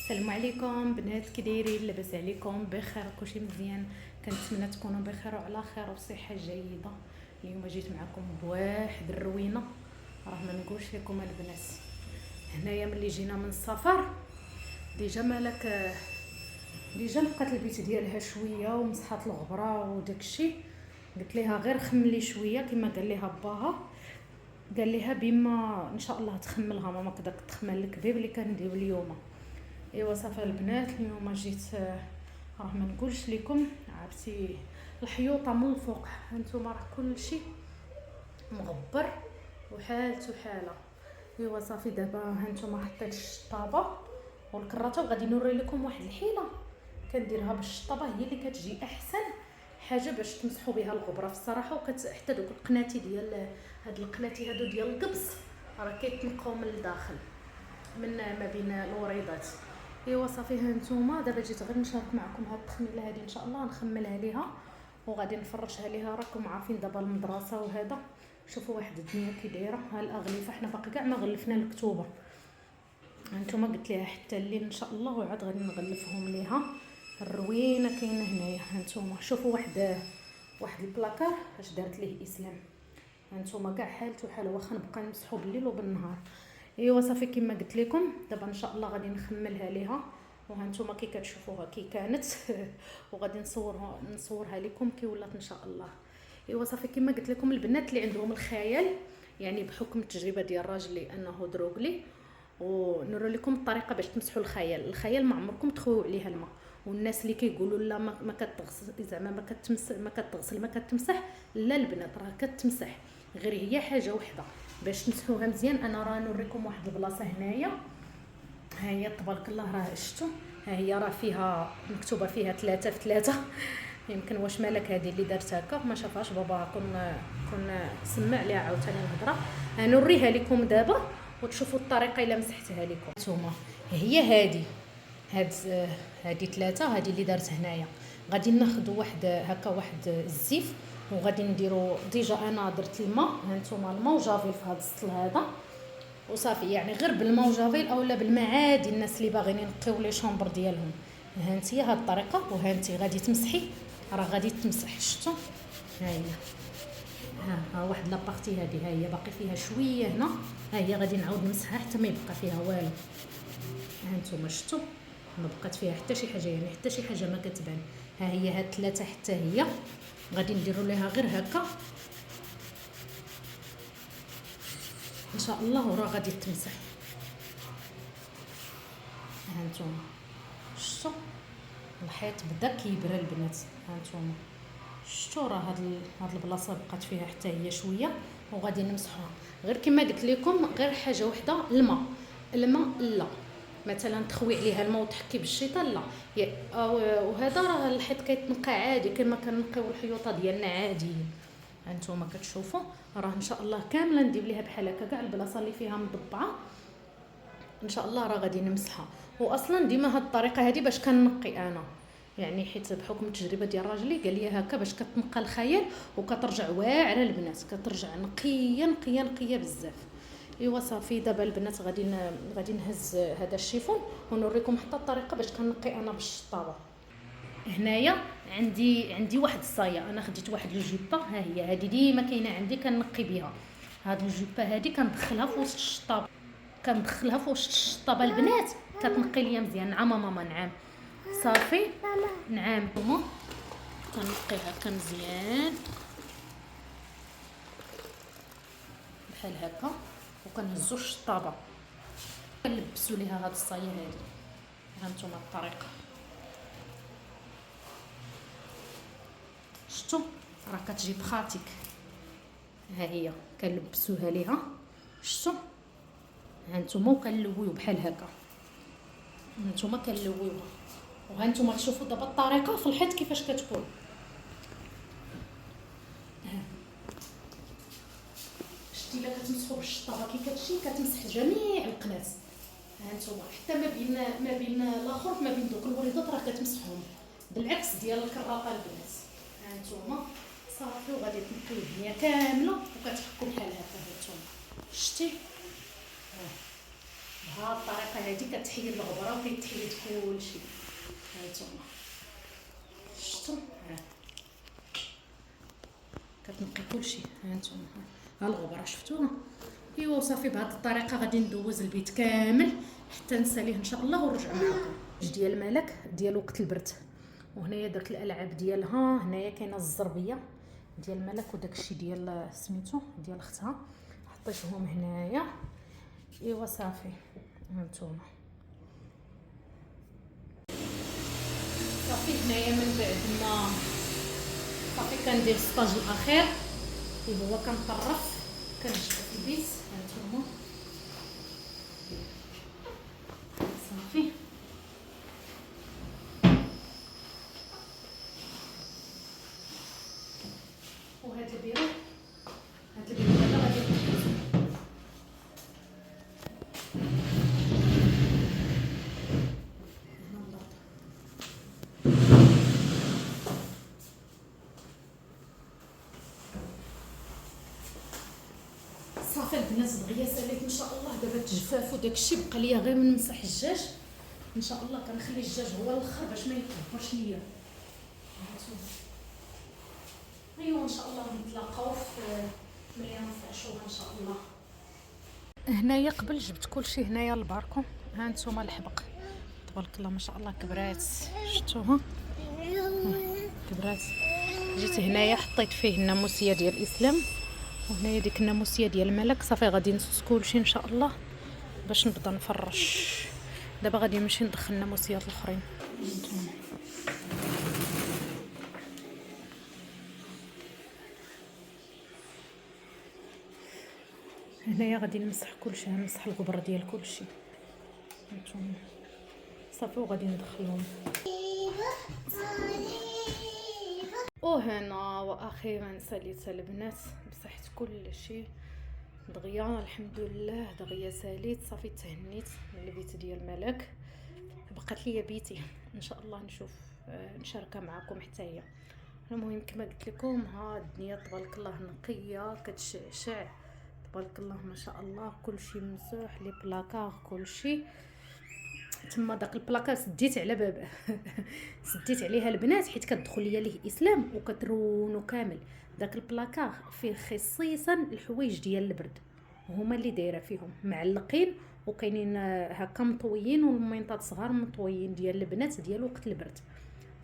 السلام عليكم بنات، كي دايرين؟ لاباس عليكم؟ بخير؟ كلشي مزيان؟ كنتمنى تكونوا بخير وعلى خير وصحه جيده. اليوم جيت معكم بواحد الروينه، راه ما نقولش لكم البنات. هنايا ملي جينا من السفر ديجا مالك ديجا لقات البيت ديالها شويه ومسحات الغبره وداكشي. قلت ليها غير خملي شويه كما قال ليها باها، قال ليها بما ان شاء الله تخملها ماما كداك تخمل الكبيب اللي كنديرو اليوم. ايوا صافي البنات، اليوم جيت راه ما نقولش لكم، عرفتي الحيوطه من الفوق هانتوما راه كلشي مغبر وحالته حاله. ايوا صافي دابا هانتوما حطيت الشطابه والكراته، وغادي نوري لكم واحد الحيله كنديرها بالشطابه، هي اللي كتجي احسن حاجه باش تمسحوا بها الغبره في الصراحه. حتى دوك القناتي ديال هاد القناتي هادو ديال القبص راه كيتنقاو من الداخل من ما بين الوريضات. ايوا صافي هانتوما دابا جيت غير نشارك معكم هاد التخميله هادي، ان شاء الله نخملها ليها وغادي نفرشها ليها. راكم عارفين دابا المدرسه وهذا، شوفوا واحد الدنيا كي دايره. ها الاغلفه حنا باقي كاع ما غلفنا الكتوبه، هانتوما قلت ليها حتى الليل ان شاء الله وعاد غادي نغلفهم ليها. الروينه كاينه هنايا، هانتوما شوفوا واحد البلاكار اش دارت ليه اسلام. هانتوما كاع حالته حاله، واخا نبقى نمسحو بالليل وبالنهار. ايوا صافي كما قلت لكم دابا ان شاء الله غادي نخملها ليها، وهانتوما كي كتشوفوها كي كانت وغادي نصورها لكم كي ولات ان شاء الله. ايوا صافي كما قلت لكم البنات اللي عندهم الخيال، يعني بحكم التجربه ديال راجلي انه دروغلي، ونوري لكم الطريقه باش تمسحوا الخيال ما عمركم تخويو عليها الماء. والناس اللي كيقولوا لا ما كتغسل، زعما ما كتمسح، لا البنات راه كتمسح، غير هي حاجه وحده باش تمسحوها مزيان. انا راه نوريكم واحد البلاصه هنايا، ها هي تبارك الله راه شفتوا، ها هي راه فيها مكتوبه فيها 3 في 3 يمكن واش مالك هذه اللي دارت هكا ما شافهاش بابا، كنا سمع ليها عاوتاني الهضره. نوريها لكم دابا وتشوفوا الطريقه الا مسحتها لكم نتوما. هي هذه 3 هذه اللي دارت هنايا. غادي ناخذوا واحد الزيف وغادي نديروا ديجا انا درت الماء، هانتوما الماء وجافيل في هذا السطل هذا وصافي، يعني غير بالماء وجافيل اولا بالماء عادي الناس اللي باغيين ينقيو لي شومبر ديالهم. هانتي هاد الطريقه، وهانتي غادي تمسحي، راه غادي تمسح شفتوا. ها هي ها واحد لابارتي هذه، ها هي باقي فيها شويه هنا، ها هي غادي نعاود نمسحها حتى ما يبقى فيها والو. هانتوما شفتوا ما بقات فيها حتى شي حاجه، يعني حتى شي حاجه ما كتبان. ها هي هاد 3 حتى هي غادي نديروا ليها غير هكا ان شاء الله وراه غادي تمسح. هانتوما شفتوا الحيط بدا كيبرى البنات، هانتوما شفتوا راه هاد البلاصه بقات فيها حتى هي شويه وغادي نمسحوها. غير كما قلت لكم غير حاجه وحده، الماء لا مثلا تخوي عليها الماء وتحكي بالشيطه لا. وهذا راه الحيط كيتنقى عادي كما كنقيو الحيوطه ديالنا عاديين. هانتوما كتشوفوا راه ان شاء الله كامله ندير ليها بحال هكا كاع البلاصه اللي فيها مضبعه ان شاء الله راه غادي نمسحها. واصلا ديما هاد الطريقه هذه باش كنقي انا، يعني حيت بحكم التجربه ديال راجلي قال لي هكا باش كتنقى الخيال وكترجع واعره البنات، كترجع نقيه نقيه نقيه بزاف. ايوا صافي دابا البنات غادي نهز هذا الشيفون ونوريكم حتى الطريقه باش كنقي انا بالشطابه. هنايا عندي واحد الصايه، انا خديت واحد الجوبه، ها هي هذه ديما كاينه عندي كنقي بها. هاد الجوبه هذه كندخلها في وسط الشطابه، البنات كتنقي ليا مزيان. نعم ماما نعم صافي نعم ماما. كنقي هكا مزيان بحال هكا وكنهزو الشطابه كنلبسوا ليها هاد الصايه هذه. هانتوما الطريقه شفتوا راه كتجي بخاتيك، ها هي كنلبسوها ليها شفتوا. هانتوما وكنلويو بحال هكا، هانتوما كنلويوها. وهانتوما تشوفوا دابا الطريقه في الحيط كيفاش كتكون. شتي الا كتمسحوا بالشطابه كي كتمشي كتمسح جميع القنات. هانتوما حتى ما بين الاخر ما بين دوك الوريضات راه كتمسحهم بالعكس ديال الكراطه البنات. هانتوما صافي وغادي تنقيو الدنيا كامله وكتحكوا بحال هكا. هانتوما شتي بهاد الطريقه هذه كتحيد الغبره وكيتحيد كلشي. هانتوما شفتوا، كتنقي كلشي. هانتوما ها الغبره شفتوها. ايوا صافي بهاد الطريقه غادي ندوز البيت كامل حتى نساليه ان شاء الله ونرجع معكم. ديال الملك ديال وقت البرد. وهنايا درت الالعاب ديالها. هنايا كاينه الزربيه ديال الملك وداكشي ديال سميتو ديال اختها حطيتهم هنايا. ايوا صافي هانتوما صافي. هنايا من بعد ما صافي كندير السطاج الاخير اللي هو كنطرف كنجبد البيت. هانتوما صافي. وهاد البيرو هذا غادي ندوزو. صافي البنات دغيا ساليت ان شاء الله. دابا الجفاف وداكشي بقى ليا غير نمسح الدجاج ان شاء الله. كنخلي الدجاج هو الاخر باش ما يكبرش ليا. ايوا ان شاء الله نتلاقاو في ملي نفرشوها ان شاء الله. هنايا قبل جبت كلشي هنايا الباركون. ها نتوما الحبق تبارك الله ما شاء الله كبرات. شفتوها كبرات. جيت هنايا حطيت فيه الناموسيه ديال الاسلام وهنايا ديك الناموسيه ديال الملك. صافي غادي نسوس كلشي ان شاء الله باش نبدا نفرش. دابا غادي نمشي ندخل الناموسيات الاخرين. هنايا غادي نمسح كلشي. نمسح الغبره ديال كلشي. هانتوما صافي وغادي ندخلهم. وهنا واخيرا ساليت البنات مسحت كلشي دغيا الحمد لله. دغيا ساليت صافي تهنيت من البيت ديال الملك. بقات ليا بيتي ان شاء الله نشوف نشاركها معكم حتى هي. المهم كما قلت لكم ها الدنيا تبارك الله نقيه كتشعشع تبارك الله ما شاء الله. كلشي ممسوح لي بلاكار كلشي تما. داك البلاكار سديت على باب سديت عليها البنات حيت كتدخل ليا ليه اسلام وكترونو كامل. داك البلاكار فيه خصيصا الحوايج ديال البرد هما اللي دايره فيهم معلقين وكاينين هكا مطويين والمينطات صغار مطويين ديال البنات ديال وقت البرد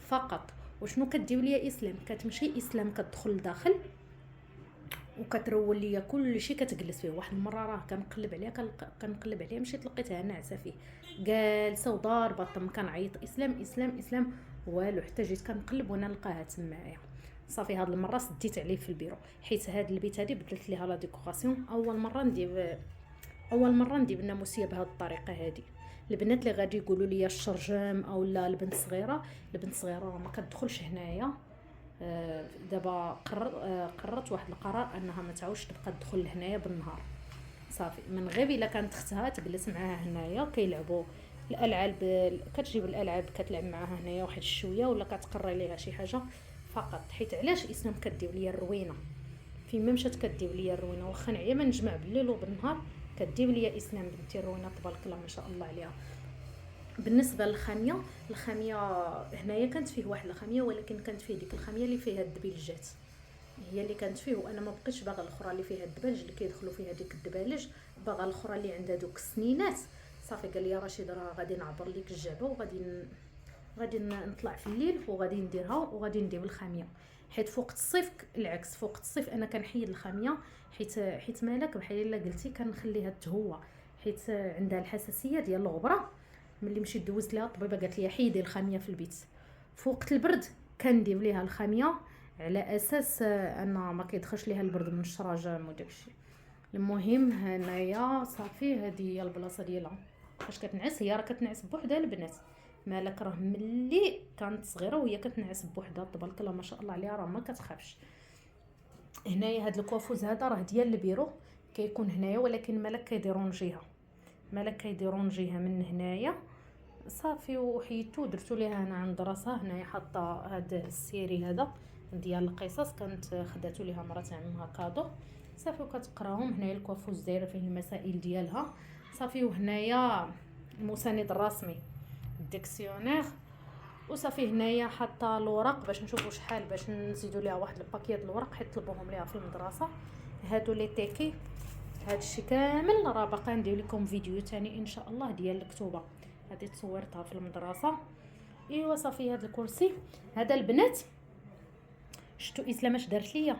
فقط. وشنو كدير ليا اسلام؟ كتمشي اسلام كتدخل لداخل وكترول ليا كلشي كتجلس فيه. واحد المره راه كنقلب عليها مشيت لقيتها ناعسه فيه جالسه وضاربه الطم. كنعيط اسلام اسلام اسلام والو حتى جيت كنقلب وانا نلقاها تمايا. صافي هاد المره سديت عليه في البيرو حيت هاد البيت هادي بدلت ليها لا ديكوراسيون. اول مره ندير الناموسيه بهاد الطريقه هادي. البنات اللي غادي يقولوا لي الشرجم او لا البنت الصغيره ما كتدخلش هنايا. دابا قررت واحد القرار انها ما تعاودش تبقى تدخل لهنايا بالنهار. صافي من غير الا كانت اختها تجلس معاها هنايا كيلعبوا الالعاب. كتجيب الالعاب كتلعب معاها هنايا واحد الشويه ولا كتقري ليها شي حاجه فقط. حيت علاش اسلام كدير ليا الروينه فين ما مشات كدير ليا الروينه. واخا نعيا ما نجمع بالليل وبالنهار كدير ليا اسلام بنتي الروينه تبارك الله ما شاء الله عليها. بالنسبه للخاميه هنايا كانت فيه واحد الخاميه ولكن كانت فيه ديك الخاميه اللي فيها الدبيلجات هي اللي كانت فيه. وانا ما بقيتش باغا الاخرى اللي فيها الدبالج اللي كيدخلوا فيها ديك الدبالج. باغا الاخرى اللي عندها دوك السنينات. صافي قال لي رشيد راه غادي نعبر لك الجعبه غادي نطلع في الليل وغادي نديرها وغادي ندير الخاميه. حيت فوق الصيف العكس. فوق الصيف انا كنحيد الخاميه حيت مالك بحال الا قلتي كنخليها تهوى حيت عندها الحساسيه ديال الغبره. ملي مشيت دوزت لها الطبيبه قالت لي حيدي الخاميه في البيت. في وقت البرد كندير ليها الخاميه على اساس ان ما كيدخلش ليها البرد من الشراجم وداكشي. المهم هنايا صافي هذه هي البلاصه ديالها. فاش كتنعس هي راه كتنعس بوحدها البنات. مالك راه ملي كانت صغيره وهي كتنعس بوحدها تبارك الله ما شاء الله عليها راه ما كتخافش. هنايا هاد الكوافوز هذا راه ديال البيرو كيكون هنايا ولكن مالك كيديرون جهه من هنايا. صافي وحيدتو درتو ليها هنا عند راسها. هنايا حاطه هذا السيري هذا ديال القصص كانت خداتو ليها مرات عمها كادو. صافي وكتقراهم. هنايا الكوافوز دايره فيه المسائل ديالها صافي. وهنايا المساند الرسمي الديكسيونير، وصافي هنايا حاطه الورق باش نشوفوا شحال باش نزيدوا ليها واحد الباكيه د الورق حيت طلبوهم ليها في المدرسه. هادو لي تيكي هادشي كامل راه باقا ندير لكم فيديو تاني ان شاء الله ديال الكتوبه. هادي تصورتها في المدرسه. ايوا صافي. هاد الكرسي هذا البنات شتو اسلام اش دارت ليا،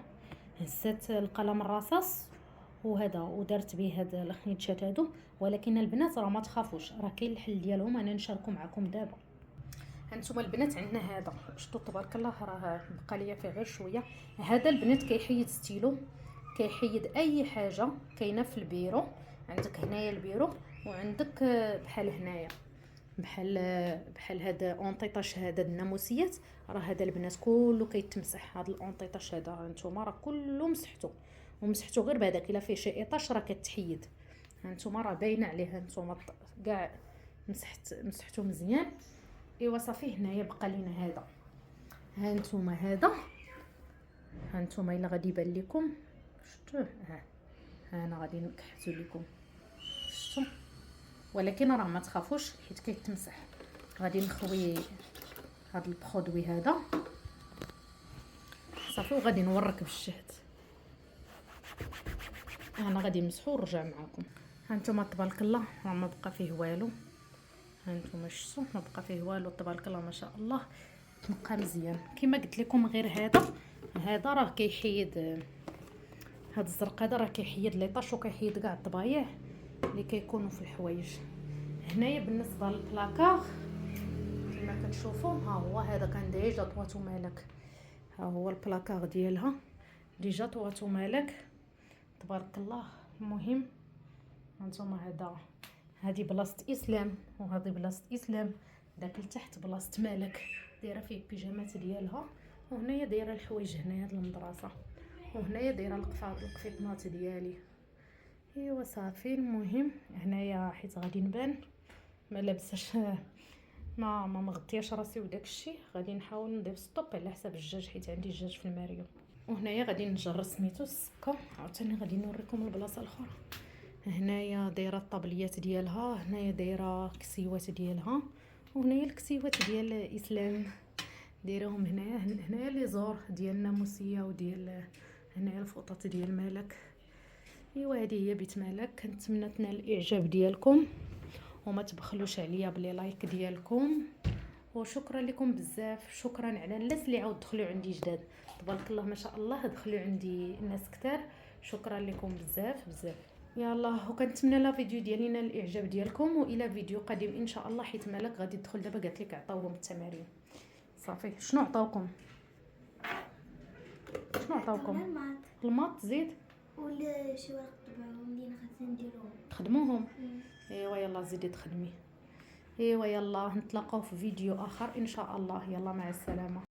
هزت القلم الرصاص وهذا ودرت به هاد الخنيتشات هادو. ولكن البنات راه ما تخافوش، راه كاين الحل ديالهم انا نشاركو معكم دابا. هانتوما البنات عندنا هذا شتو تبارك الله راه بقى ليا فيه غير شويه. هذا البنات كيحيد ستيلو، كيحيد اي حاجه كاينه في البيرو. عندك هنايا البيرو وعندك بحال هنايا بحال هذا اونطيطاش هذا الناموسيات، راه هذا البنات كله كيتمسح. هذا الاونطيطاش هذا هانتوما راه كله مسحتو ومسحتو غير بهذاك. الا فيه شي ايطاش راه كتحيد. هانتوما راه باينه عليه هانتوما كاع مسحتو مزيان. ايوا صافي. هنايا بقى لينا هذا. هانتوما هذا هانتوما الا غادي يبان لكم شفتوه. ها انا غادي نكحتو لكم شفتو. ولكن راه ما تخافوش حيت كيتمسح. غادي نخوي هذا البرودوي هذا صافي وغادي نورك بالشهد. انا غادي نمسحو ونرجع معكم. هانتوما تبارك الله راه ما بقى فيه والو. هانتوما شفتوا ما بقى فيه والو تبارك الله ما شاء الله. تنقى مزيان كما قلت لكم. غير هذا راه كيحيد هاد الزرق هذا راه كيحيد لي طاش وكيحيد كاع الطبايع اللي كيكونوا في الحوايج. هنايا بالنسبه للبلاكار كما كتشوفوا ها هو هذا كان ديجا طواتو مالك. ها هو البلاكار ديالها ديجا طواتو مالك تبارك الله. المهم هانتوما هادي بلاصه اسلام وهادي بلاصه اسلام. داك لتحت بلاصه مالك دايره فيه بيجامات ديالها. وهنايا دايره الحوايج هنايا د المدرسه. وهنايا دايره القفيطنات ديالي. ايوا صافي. المهم هنايا حيت غادي نبان ما لابساش ما مغطياش راسي وداك الشيء، غادي نحاول ندير ستوب على حساب الدجاج حيت عندي الدجاج في الماريو. وهنايا غادي نجرب سميتو السكه. عاوتاني غادي نوريكم البلاصه الاخرى. هنايا دايره الطابليات ديالها، هنايا دايره كسيوات ديالها، وهنايا الكسيوات ديال اسلام دايرهم هنايا لي زور ديال الناموسيه وديال هنايا الفوطات ديال مالك. ايوا هذه هي بيت مالك. كنتمنى تنال الاعجاب ديالكم وما تبخلوش عليا بلي لايك ديالكم. وشكرا لكم بزاف. شكرا على الناس اللي عاود دخلوا عندي جداد تبارك الله ما شاء الله. دخلوا عندي ناس كتار. شكرا لكم بزاف بزاف. يلا وكنتمنى لا فيديو ديالي نال الاعجاب ديالكم. والى فيديو قادم ان شاء الله حيت مالك غادي تدخل دابا قالت لك عطاوهم التمارين. صافي. شنو عطاوكم؟ الماط زيد ولا شي ورق طبعهم اللي خاصنا نديروهم تخدموهم. ايوا يلا زيدي تخدمي. ايوا يلا نتلاقاو في فيديو اخر ان شاء الله. يلا مع السلامه.